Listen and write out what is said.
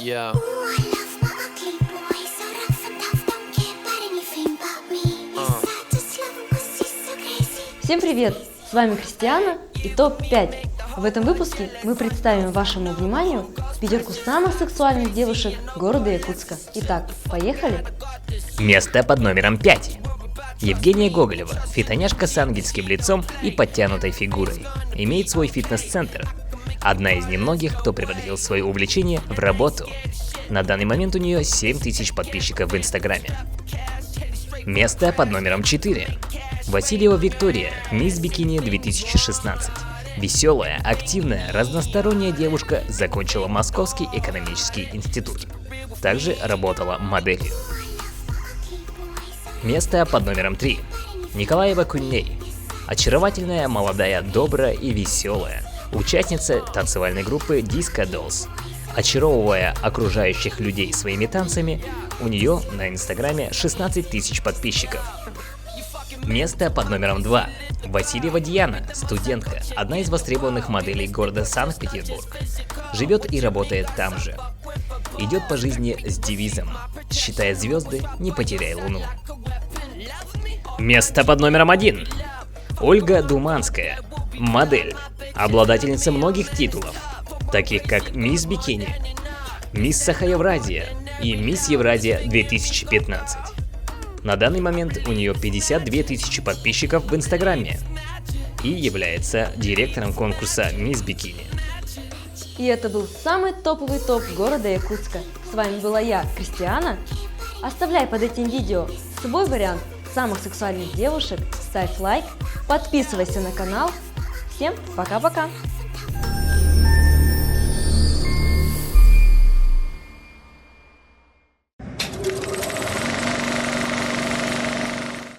Yeah. Всем привет! С вами Кристиана и ТОП-5. В этом выпуске мы представим вашему вниманию пятерку самых сексуальных девушек города Якутска. Итак, поехали! Место под номером 5. Евгения Гоголева, фитоняшка с ангельским лицом и подтянутой фигурой, имеет свой фитнес-центр. Одна из немногих, кто превратил свое увлечение в работу. На данный момент у нее 7000 подписчиков в Инстаграме. Место под номером 4. Васильева Виктория, мисс Бикини 2016. Веселая, активная, разносторонняя девушка, закончила Московский экономический институт. Также работала моделью. Место под номером 3. Николаева Кунней. Очаровательная, молодая, добрая и веселая. Участница танцевальной группы Disco Dolls. Очаровывая окружающих людей своими танцами, у нее на Инстаграме 16 000 подписчиков. Место под номером 2. Васильева Диана, студентка, одна из востребованных моделей города Санкт-Петербург. Живет и работает там же. Идет по жизни с девизом: считает звезды, не потеряй луну. Место под номером 1. Ольга Думанская, модель, обладательница многих титулов, таких как Мисс Бикини, Мисс Саха-Евразия и Мисс Евразия 2015. На данный момент у нее 52 000 подписчиков в Инстаграме и является директором конкурса Мисс Бикини. И это был самый топовый топ города Якутска. С вами была я, Кристиана. Оставляй под этим видео свой вариант самых сексуальных девушек, ставь лайк, подписывайся на канал. Всем пока-пока!